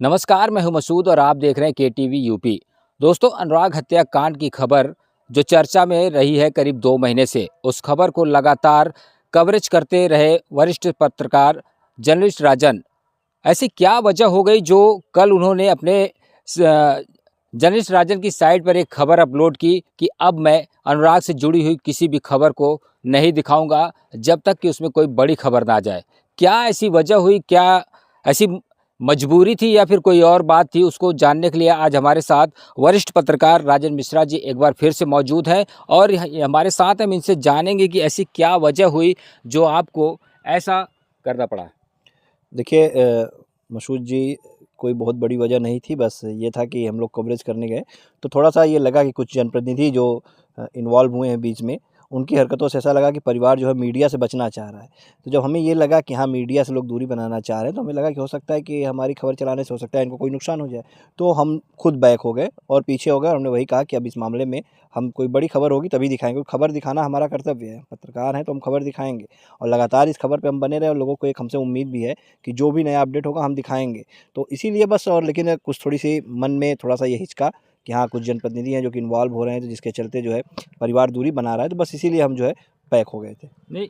नमस्कार, मैं हूं मसूद और आप देख रहे हैं केटीवी यूपी। दोस्तों, अनुराग हत्याकांड की खबर जो चर्चा में रही है करीब 2 महीने से, उस खबर को लगातार कवरेज करते रहे वरिष्ठ पत्रकार जर्नलिस्ट राजन। ऐसी क्या वजह हो गई जो कल उन्होंने अपने जर्नलिस्ट राजन की साइट पर एक खबर अपलोड की कि अब मैं अनुराग से जुड़ी हुई किसी भी खबर को नहीं दिखाऊंगा जब तक कि उसमें कोई बड़ी खबर ना जाए। क्या ऐसी वजह हुई, क्या ऐसी मजबूरी थी या फिर कोई और बात थी, उसको जानने के लिए आज हमारे साथ वरिष्ठ पत्रकार राजन मिश्रा जी एक बार फिर से मौजूद हैं और हमारे साथ हम इनसे जानेंगे कि ऐसी क्या वजह हुई जो आपको ऐसा करना पड़ा। देखिए मसूद जी, कोई बहुत बड़ी वजह नहीं थी, बस ये था कि हम लोग कवरेज करने गए, तो थोड़ा-सा ये लगा कि कुछ जनप्रतिनिधि जो इन्वॉल्व हुए हैं बीच में, उनकी हरकतों से ऐसा लगा कि परिवार जो है मीडिया से बचना चाह रहा है। तो जब हमें ये लगा कि हाँ, मीडिया से लोग दूरी बनाना चाह रहे हैं, तो हमें लगा कि हो सकता है कि हमारी खबर चलाने से हो सकता है इनको कोई नुकसान हो जाए। तो हम खुद बैक हो गए और पीछे हो गए और हमने वही कहा कि अब इस मामले में हम कोई बड़ी खबर होगी तभी दिखाएँगे, क्योंकि खबर दिखाना हमारा कर्तव्य है। पत्रकार हैं तो हम खबर दिखाएँगे और लगातार इस खबर पे हम बने रहे और लोगों को एक हमसे उम्मीद भी है कि जो भी नया अपडेट होगा हम दिखाएँगे। तो इसीलिए बस, और लेकिन कुछ थोड़ी-सी मन में थोड़ा-सा ये हिचका कि हाँ, कुछ जनप्रतिनिधि हैं जो कि इन्वॉल्व हो रहे हैं, तो जिसके चलते जो है परिवार दूरी बना रहा है, तो बस इसीलिए हम जो है बैक हो गए थे। नहीं,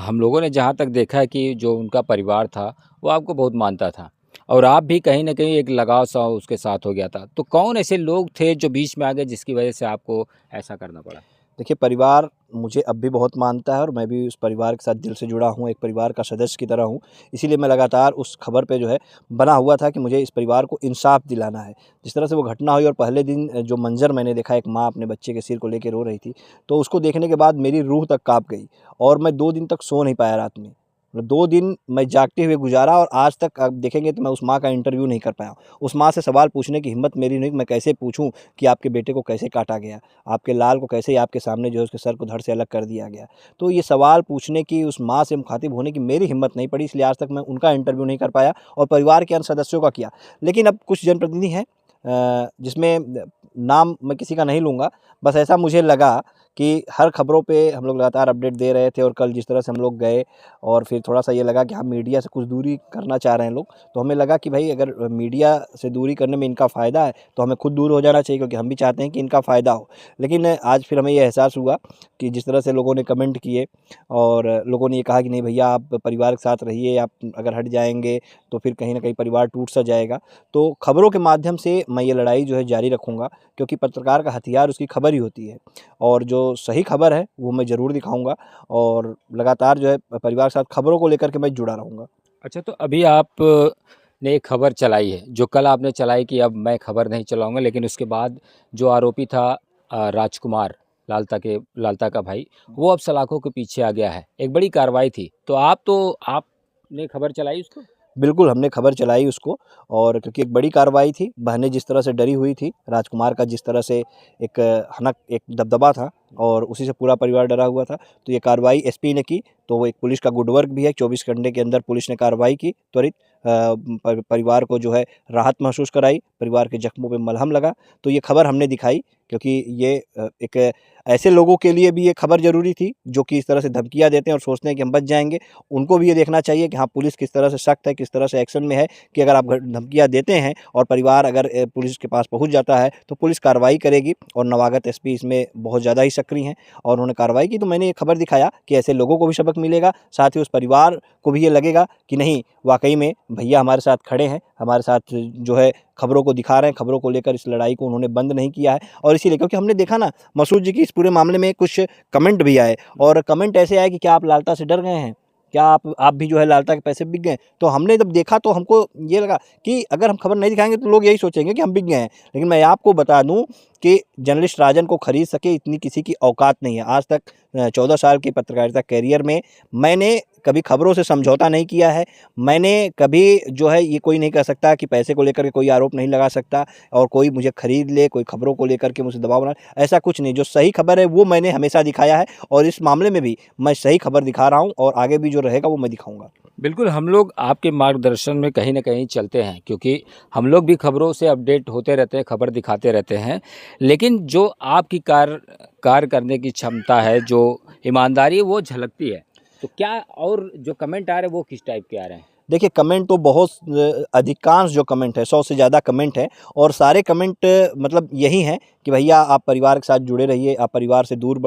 हम लोगों ने जहाँ तक देखा है कि जो उनका परिवार था वो आपको बहुत मानता था और आप भी कहीं न कहीं एक लगाव सा उसके साथ हो गया था। तो कौन ऐसे लोग थे जो बीच में आ गए जिसकी वजह से आपको ऐसा करना पड़ा? देखिए, परिवार मुझे अब भी बहुत मानता है और मैं भी उस परिवार के साथ दिल से जुड़ा हूँ, एक परिवार का सदस्य की तरह हूँ। इसीलिए मैं लगातार उस खबर पे जो है बना हुआ था कि मुझे इस परिवार को इंसाफ़ दिलाना है। जिस तरह से वो घटना हुई और पहले दिन जो मंज़र मैंने देखा, एक माँ अपने बच्चे के सिर को लेके रो रही थी, तो उसको देखने के बाद मेरी रूह तक काँप गई और मैं 2 दिन तक सो नहीं पाया रात में। मतलब 2 दिन मैं जागते हुए गुज़ारा और आज तक आप देखेंगे तो मैं उस माँ का इंटरव्यू नहीं कर पाया हूँ। उस माँ से सवाल पूछने की हिम्मत मेरी नहीं कि मैं कैसे पूछूँ कि आपके बेटे को कैसे काटा गया? आपके लाल को कैसे आपके सामने जो है उसके सर को धड़ से अलग कर दिया गया? तो ये सवाल पूछने की, उस माँ से मुखातिब होने की मेरी हिम्मत नहीं पड़ी, इसलिए आज तक मैं उनका इंटरव्यू नहीं कर पाया और परिवार के अन्य सदस्यों का किया। लेकिन अब कुछ जनप्रतिनिधि हैं जिसमें नाम मैं किसी का नहीं लूँगा, बस ऐसा मुझे लगा कि हर खबरों पे हम लोग लगातार अपडेट दे रहे थे और कल जिस तरह से हम लोग गए और फिर थोड़ा-सा ये लगा कि हाँ, मीडिया से कुछ दूरी करना चाह रहे हैं लोग, तो हमें लगा कि भई अगर मीडिया से दूरी करने में इनका फ़ायदा है, तो हमें खुद दूर हो जाना चाहिए, क्योंकि हम भी चाहते हैं कि इनका फ़ायदा हो। लेकिन आज फिर हमें ये एहसास हुआ कि जिस तरह से लोगों ने कमेंट किए और लोगों ने ये कहा कि नहीं भैया, आप परिवार के साथ रहिए, आप अगर हट जाएँगे तो फिर कहीं न कहीं परिवार टूट-सा जाएगा। तो खबरों के माध्यम से मैं ये लड़ाई जो है जारी रखूँगा, क्योंकि पत्रकार का हथियार उसकी खबर ही होती है और जो सही खबर है वो मैं ज़रूर दिखाऊँगा और लगातार जो है परिवार के साथ खबरों को लेकर के मैं जुड़ा रहूँगा। अच्छा, तो अभी आप ने एक खबर चलाई है, जो कल आपने चलाई कि अब मैं खबर नहीं चलाऊँगा, लेकिन उसके बाद जो आरोपी था राजकुमार, लालता का भाई, वो अब सलाखों के पीछे आ गया है। एक बड़ी कार्रवाई थी, तो आपने खबर चलाई उसको? बिल्कुल, हमने खबर चलाई उसको और क्योंकि एक बड़ी कार्रवाई थी, बहनें जिस तरह से डरी हुई थी, राजकुमार का जिस तरह से एक हनक, एक दबदबा था और उसी से पूरा परिवार डरा हुआ था, तो ये कार्रवाई एसपी ने की, तो वो एक पुलिस का गुड वर्क भी है। 24 घंटे के अंदर पुलिस ने कार्रवाई की त्वरित, परिवार को जो है राहत महसूस कराई, परिवार के ज़ख्मों पे मलहम लगा, तो ये खबर हमने दिखाई, क्योंकि ये एक ऐसे लोगों के लिए भी ये खबर ज़रूरी थी, जो कि इस तरह से धमकियाँ देते हैं और सोचते हैं कि हम बच जाएँगे। उनको भी ये देखना चाहिए कि हाँ, पुलिस किस तरह से सख्त है, किस तरह से एक्शन में है, कि अगर आप धमकियाँ देते हैं और परिवार अगर पुलिस के पास पहुँच जाता है, तो पुलिस कार्रवाई करेगी और नवागत एसपी इसमें बहुत ज़्यादा ही सक्रिय हैं और उन्होंने कार्रवाई की। तो मैंने ये खबर दिखाया कि ऐसे लोगों को भी सबक मिलेगा, साथ ही उस परिवार को भी ये लगेगा कि नहीं, वाक़ई में भैया हमारे साथ खड़े हैं, हमारे साथ जो है खबरों को दिखा रहे हैं, खबरों को लेकर इस लड़ाई को उन्होंने बंद नहीं किया है। और इसीलिए, क्योंकि हमने देखा ना मसूद जी की इस पूरे मामले में कुछ कमेंट भी आए और कमेंट ऐसे आए कि क्या आप लालता से डर गए हैं? क्या आप भी जो है लालता के पैसे बिक गए? तो हमने जब देखा तो हमको ये लगा कि अगर हम खबर नहीं दिखाएँगे तो लोग यही सोचेंगे कि हम बिक गए हैं। लेकिन मैं आपको बता दूँ कि जर्नलिस्ट राजन को खरीद सके इतनी किसी की औकात नहीं है। आज तक 14 साल की पत्रकारिता करियर में मैंने कभी खबरों से समझौता नहीं किया है। मैंने कभी जो है, ये कोई नहीं कह सकता कि पैसे को लेकर के कोई आरोप नहीं लगा सकता और कोई मुझे खरीद ले, कोई खबरों को लेकर के मुझे दबाव बना, ऐसा कुछ नहीं। जो सही खबर है वो मैंने हमेशा दिखाया है और इस मामले में भी मैं सही खबर दिखा रहा हूँ और आगे भी जो रहेगा वो मैं दिखाऊँगा। बिल्कुल, हम लोग आपके मार्गदर्शन में कहीं न कहीं चलते हैं, क्योंकि हम लोग भी खबरों से अपडेट होते रहते हैं, खबर दिखाते रहते हैं। लेकिन जो आपकी कार्य करने की क्षमता है, जो ईमानदारी है, वो झलकती है। तो क्या और जो कमेंट आ रहे हैं, वो किस टाइप के आ रहे हैं? देखिए कमेंट तो बहुत अधिकांश जो कमेंट है 100 से ज़्यादा कमेंट है और सारे कमेंट मतलब यही हैं कि भैया आप परिवार के साथ जुड़े रहिए, आप परिवार से दूर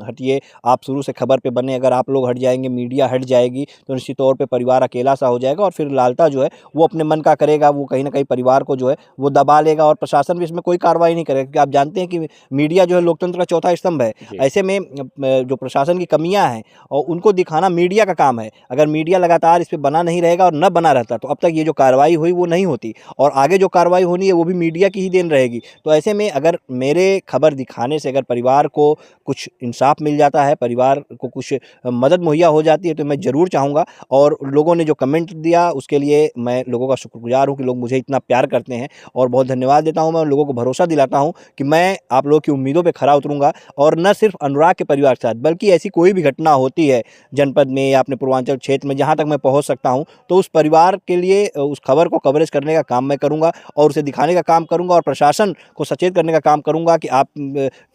हटिए, आप शुरू से खबर पे बने। अगर आप लोग हट जाएंगे, मीडिया हट जाएगी तो निश्चित तौर पे परिवार अकेला सा हो जाएगा और फिर लालता जो है वो अपने मन का करेगा, वो कहीं ना कहीं परिवार को जो है वो दबा लेगा और प्रशासन भी इसमें कोई कार्रवाई नहीं करेगा, क्योंकि आप जानते हैं कि मीडिया जो है लोकतंत्र का चौथा स्तंभ है। जी। ऐसे में जो प्रशासन की कमियां हैं और उनको दिखाना मीडिया का काम है। अगर मीडिया लगातार इस पे बना नहीं रहेगा और न बना रहता तो अब तक ये जो कार्रवाई हुई वो नहीं होती और आगे जो कार्रवाई होनी है वो भी मीडिया की ही देन रहेगी। तो ऐसे में अगर मेरे खबर दिखाने से अगर परिवार को कुछ इंसाफ मिल जाता है, परिवार को कुछ मदद मुहैया हो जाती है तो मैं ज़रूर चाहूँगा। और लोगों ने जो कमेंट दिया उसके लिए मैं लोगों का शुक्रगुजार हूँ कि लोग मुझे इतना प्यार करते हैं और बहुत धन्यवाद देता हूँ। मैं उन लोगों को भरोसा दिलाता हूँ कि मैं आप लोगों की उम्मीदों पे खरा उतरूँगा और न सिर्फ अनुराग के परिवार के साथ बल्कि ऐसी कोई भी घटना होती है जनपद में या अपने पूर्वांचल क्षेत्र में जहाँ तक मैं पहुँच सकता हूँ तो उस परिवार के लिए उस खबर को कवरेज करने का काम मैं करूँगा और उसे दिखाने का काम करूँगा और प्रशासन को सचेत करने का काम करूँगा कि आप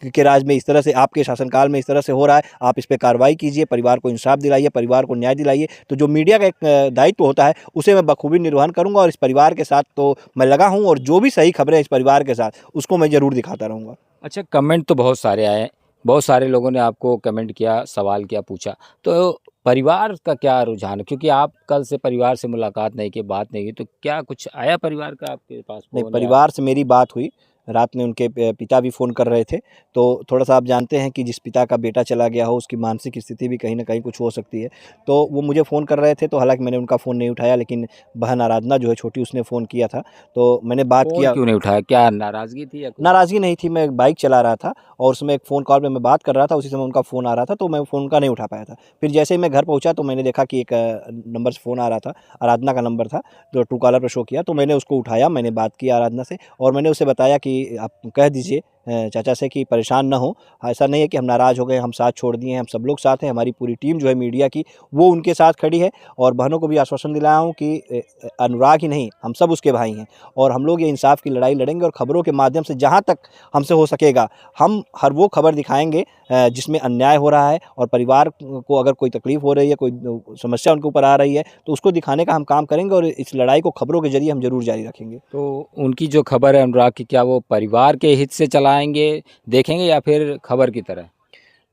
के राज में इस तरह से, आपके शासनकाल में इस तरह से हो रहा है, आप इस पे कार्रवाई कीजिए, परिवार को इंसाफ दिलाइए, परिवार को न्याय दिलाइए। तो जो मीडिया का एक दायित्व होता है उसे मैं बखूबी निर्वहन करूँगा और इस परिवार के साथ तो मैं लगा हूँ और जो भी सही खबरें इस परिवार के साथ उसको मैं ज़रूर दिखाता रहूँगा। अच्छा, कमेंट तो बहुत सारे आए, बहुत सारे लोगों ने आपको कमेंट किया, सवाल किया, पूछा। तो परिवार का क्या रुझान है? क्योंकि आप कल से परिवार से मुलाकात नहीं की, बात नहीं की, तो क्या कुछ आया परिवार का आपके पास नहीं, फ़ोन या? परिवार से मेरी बात हुई। रात में उनके पिता भी फ़ोन कर रहे थे, तो थोड़ा-सा आप जानते हैं कि जिस पिता का बेटा चला गया हो, उसकी मानसिक स्थिति भी कहीं न कहीं कुछ हो सकती है। तो वो मुझे फ़ोन कर रहे थे, तो हालाँकि मैंने उनका फ़ोन नहीं उठाया, लेकिन बहन आराधना जो है छोटी, उसने फ़ोन किया था, तो मैंने बात फ़ोन किया। क्यों नहीं उठाया? क्या नाराज़गी थी या कुछ? नाराज़गी नहीं थी, मैं बाइक चला रहा था और उसमें एक फ़ोन कॉल पे मैं बात कर रहा था, उसी समय उनका फ़ोन आ रहा था, तो मैं फ़ोन उनका नहीं उठा पाया था। फिर जैसे ही मैं घर पहुँचा तो मैंने देखा कि एक नंबर से फ़ोन आ रहा था, आराधना का नंबर था, जो ट्रू कॉलर पे शो किया, तो मैंने उसको उठाया, मैंने बात की आराधना से और मैंने उसे बताया कि आप कह दीजिए चाचा से कि परेशान ना हो, ऐसा नहीं है कि हम नाराज़ हो गए, हम साथ छोड़ दिए हैं, हम सब लोग साथ हैं, हमारी पूरी टीम जो है मीडिया की, वो उनके साथ खड़ी है और बहनों को भी आश्वासन दिलाया हूँ कि अनुराग ही नहीं, हम सब उसके भाई हैं और हम लोग ये इंसाफ की लड़ाई लड़ेंगे और खबरों के माध्यम से जहाँ तक हमसे हो सकेगा हम हर वो खबर दिखाएंगे जिसमें अन्याय हो रहा है और परिवार को अगर कोई तकलीफ हो रही है, कोई समस्या उनके ऊपर आ रही है तो उसको दिखाने का हम काम करेंगे और इस लड़ाई को खबरों के जरिए हम जरूर जारी रखेंगे। तो उनकी जो खबर है अनुराग की, क्या वो परिवार के हित से चलाएँगे, देखेंगे या फिर खबर की तरह?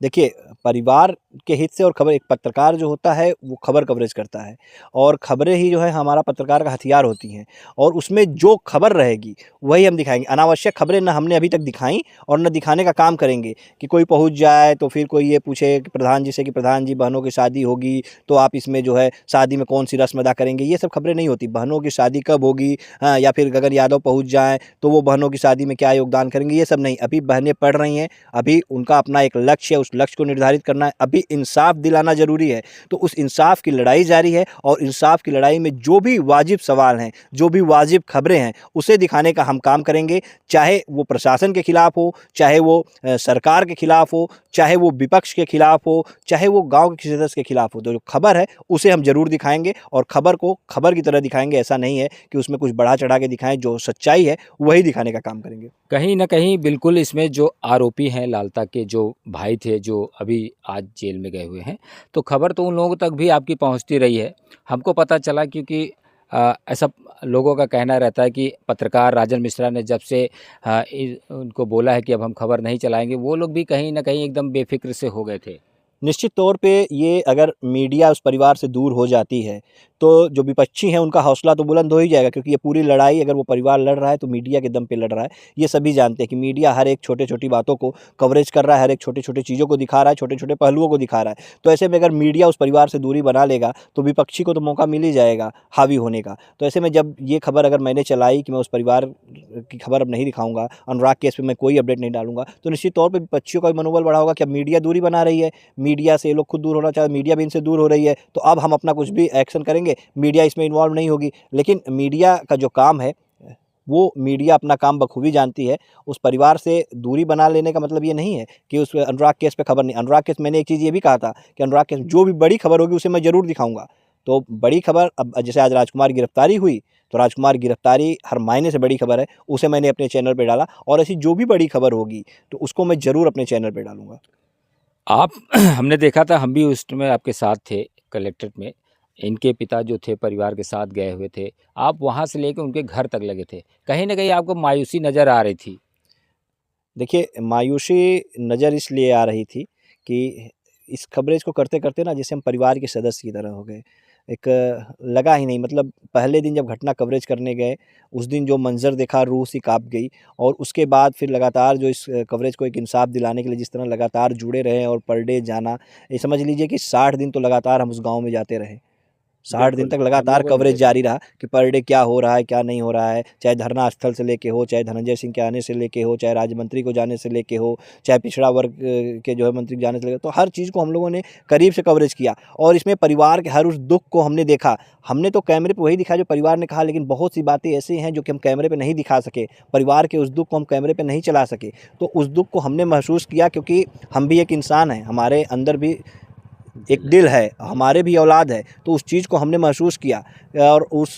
देखिए, परिवार के हित से और खबर, एक पत्रकार जो होता है वो खबर कवरेज करता है और खबरें ही जो है हमारा पत्रकार का हथियार होती हैं और उसमें जो खबर रहेगी वही हम दिखाएँगे। अनावश्यक खबरें ना हमने अभी तक दिखाई और ना दिखाने का काम करेंगे कि कोई पहुँच जाए तो फिर कोई ये पूछे कि प्रधान जी से कि प्रधान जी बहनों की शादी होगी तो आप इसमें जो है शादी में कौन-सी रस्म अदा करेंगे? ये सब खबरें नहीं होती। बहनों की शादी कब होगी, हाँ, या फिर गगन यादव पहुँच जाएँ तो वो बहनों की शादी में क्या योगदान करेंगे? ये सब नहीं। अभी बहनें पढ़ रही हैं, अभी उनका अपना एक लक्ष्य है, उस लक्ष्य को निर्धारित करना है, अभी इंसाफ दिलाना ज़रूरी है। तो उस इंसाफ की लड़ाई जारी है और इंसाफ की लड़ाई में जो भी वाजिब सवाल हैं, जो भी वाजिब खबरें हैं, उसे दिखाने का हम काम करेंगे। चाहे वो प्रशासन के खिलाफ हो, चाहे वो सरकार के खिलाफ हो, चाहे वो विपक्ष के खिलाफ हो, चाहे वो गाँव के किसी सदस्य के खिलाफ हो, तो जो खबर है उसे हम ज़रूर दिखाएँगे और खबर को खबर की तरह दिखाएँगे। ऐसा नहीं है कि उसमें कुछ बढ़ा-चढ़ा के दिखाएँ, जो सच्चाई है वही दिखाने का काम करेंगे। कहीं न कहीं बिल्कुल इसमें जो आरोपी हैं लालता के जो भाई थे, जो अभी आज जेल में गए हुए हैं, तो खबर तो उन लोगों तक भी आपकी पहुँचती रही है। हमको पता चला क्योंकि ऐसा लोगों का कहना रहता है कि पत्रकार राजन मिश्रा ने जब से उनको बोला है कि अब हम खबर नहीं चलाएँगे, वो लोग भी कहीं न कहीं एकदम बेफ़िक्र से हो गए थे। निश्चित तौर पे ये अगर मीडिया उस परिवार से दूर हो जाती है, तो जो विपक्षी हैं उनका हौसला तो बुलंद हो ही जाएगा, क्योंकि ये पूरी लड़ाई अगर वो परिवार लड़ रहा है तो मीडिया के दम पे लड़ रहा है। ये सभी जानते हैं कि मीडिया हर एक छोटे-छोटी बातों को कवरेज कर रहा है, हर एक छोटे-छोटे चीज़ों को दिखा रहा है, छोटे-छोटे पहलुओं को दिखा रहा है। तो ऐसे में अगर मीडिया उस परिवार से दूरी बना लेगा, तो विपक्षी को तो मौका मिल ही जाएगा हावी होने का। तो ऐसे में जब ये खबर अगर मैंने चलाई कि मैं उस परिवार की खबर अब नहीं दिखाऊँगा, अनुराग केस पे मैं कोई अपडेट नहीं डालूँगा, तो निश्चित तौर पे विपक्षियों का भी मनोबल बढ़ा होगा कि अब मीडिया दूरी बना रही है, मीडिया से ये लोग खुद दूर होना चाहते, मीडिया भी इनसे दूर हो रही है, तो अब हम अपना कुछ भी एक्शन करेंगे, मीडिया इसमें इन्वॉल्व नहीं होगी। लेकिन मीडिया का जो काम है, वो मीडिया अपना काम बखूबी जानती है। उस परिवार से दूरी बना लेने का मतलब ये नहीं है कि उस अनुराग केस पे खबर नहीं, अनुराग केस, मैंने एक चीज़ ये भी कहा था कि अनुराग केस जो भी बड़ी खबर होगी उसे मैं ज़रूर दिखाऊँगा। तो बड़ी खबर, अब जैसे आज राजकुमार की गिरफ्तारी हुई, तो राजकुमार की गिरफ्तारी हर मायने से बड़ी खबर है, उसे मैंने अपने चैनल पे डाला और ऐसी जो भी बड़ी खबर होगी, तो उसको मैं ज़रूर अपने चैनल पे डालूँगा। आप हमने देखा था, हम भी उस समय आपके साथ थे कलेक्ट्रेट में। इनके पिता जो थे परिवार के साथ गए हुए थे, आप वहाँ से लेकर उनके घर तक लगे थे, कहीं न कहीं आपको मायूसी नज़र आ रही थी। देखिए, मायूसी नज़र इसलिए आ रही थी कि इस कवरेज को करते-करते ना जैसे हम परिवार के सदस्य की तरह हो गए। एक लगा ही नहीं, मतलब पहले दिन जब घटना कवरेज करने गए, उस दिन जो मंज़र देखा रूह सी काँप गई और उसके बाद फिर लगातार जो इस कवरेज को एक इंसाफ़ दिलाने के लिए जिस तरह लगातार जुड़े रहे और पर डे जाना, ये समझ लीजिए कि 60 दिन तो लगातार हम उस गाँव में जाते रहे। 60 दिन बिल्कुल, तक हम लगातार लोगों ने कवरेज देखा। जारी रहा कि पर डे क्या हो रहा है, क्या नहीं हो रहा है। चाहे धरना स्थल से लेके हो, चाहे धनंजय सिंह के आने से लेके हो, चाहे राज्य मंत्री को जाने से लेके हो, चाहे पिछड़ा वर्ग के जो है मंत्री को जाने से लेके, तो हर चीज़ को हम लोगों ने करीब से कवरेज किया और इसमें परिवार के हर उस दुःख को हमने देखा। हमने तो कैमरे पे वही दिखाया जो परिवार ने कहा, लेकिन बहुत सी बातें ऐसी हैं जो कि हम कैमरे पे नहीं दिखा सके। परिवार के उस दुःख को हम कैमरे पे नहीं चला सके। तो उस दुःख को हमने महसूस किया क्योंकि हम भी एक इंसान हैं, हमारे अंदर भी एक दिल है, हमारे भी औलाद है, तो उस चीज़ को हमने महसूस किया और उस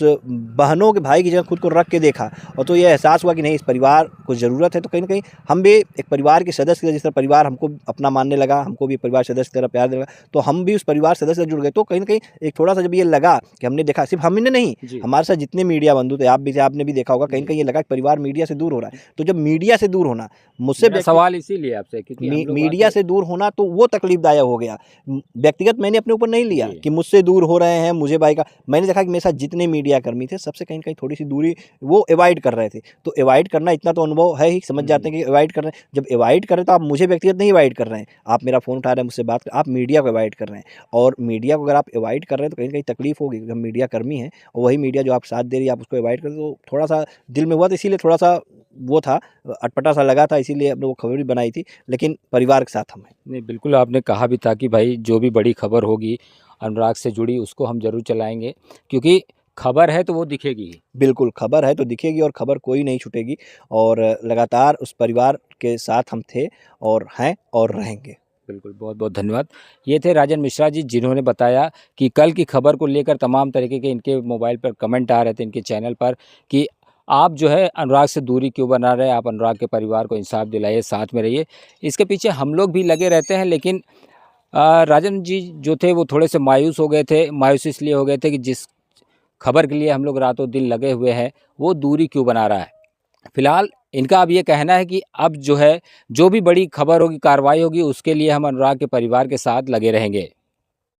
बहनों के भाई की जगह खुद को रख के देखा और तो ये एहसास हुआ कि नहीं, इस परिवार को ज़रूरत है। तो कहीं न कहीं हम भी एक परिवार के सदस्य की तरह, जिस तरह परिवार हमको अपना मानने लगा, हमको भी परिवार सदस्य की तरह प्यार देने लगा, तो हम भी उस परिवार सदस्य से जुड़ गए। तो कहीं न कहीं एक थोड़ा-सा जब ये लगा कि हमने देखा, सिर्फ़ हमने नहीं, जी, हमारे साथ जितने मीडिया बंधु थे, आप भी थे, आपने भी देखा होगा, कहीं न जी। कहीं ये लगा कि परिवार मीडिया से दूर हो रहा है। तो जब मीडिया से दूर होना, मुझसे मेरा व्यक्ति सवाल इसीलिए आपसे क्योंकि हम लोग मीडिया वाक़ई से दूर होना तो वो तकलीफ़दायक हो गया। व्यक्तिगत मैंने अपने ऊपर नहीं लिया जी, कि मुझसे दूर हो रहे हैं, मुझे भाई का, मैंने देखा कि मेरे साथ जितने मीडिया कर्मी थे, सबसे कहीं न कहीं थोड़ी-सी दूरी वो अवॉइड कर रहे थे। तो अवॉइड करना इतना तो अनुभव है ही, समझ हुँ, जाते हैं कि अवॉइड कर रहे हैं। जब अवॉइड कर रहे हैं तो आप मुझे व्यक्तिगत नहीं अवॉइड कर रहे हैं। आप मेरा फ़ोन उठा रहे हैं, मुझसे बात कर, आप मीडिया को अवॉइड कर रहे हैं और मीडिया को अगर आप अवॉइड कर रहे हैं तो कहीं न कहीं तकलीफ़ होगी क्योंकि हम मीडिया कर्मी हैं और वही मीडिया जो आप साथ दे रही है, आप उसको अवॉइड कर रहे हो, तो थोड़ा-सा दिल में हुआ, तो इसीलिए थोड़ा-सा वो था, अटपटा-सा लगा था, इसीलिए हमने वो खबर भी बनाई थी, लेकिन परिवार के साथ हम हैं। नहीं बिल्कुल आपने कहा भी था कि भाई जो भी बड़ी खबर होगी अनुराग से जुड़ी उसको हम ज़रूर चलाएँगे क्योंकि खबर है तो वो दिखेगी ही। बिल्कुल, खबर है तो दिखेगी और खबर कोई नहीं छूटेगी और लगातार उस परिवार के साथ हम थे और हैं और रहेंगे। बिल्कुल, बहुत-बहुत धन्यवाद। ये थे राजन मिश्रा जी जिन्होंने बताया कि कल की खबर को लेकर तमाम तरीके के इनके मोबाइल पर कमेंट आ रहे थे इनके चैनल पर कि आप जो है अनुराग से दूरी क्यों बना रहे हैं, आप अनुराग के परिवार को इंसाफ दिलाइए, साथ में रहिए। इसके पीछे हम लोग भी लगे रहते हैं लेकिन राजन जी जो थे वो थोड़े से मायूस हो गए थे। मायूस इसलिए हो गए थे कि जिस खबर के लिए हम लोग रातों दिन लगे हुए हैं, वो दूरी क्यों बना रहा है। फिलहाल इनका अब ये कहना है कि अब जो है, जो भी बड़ी खबर होगी, कार्रवाई होगी, उसके लिए हम अनुराग के परिवार के साथ लगे रहेंगे।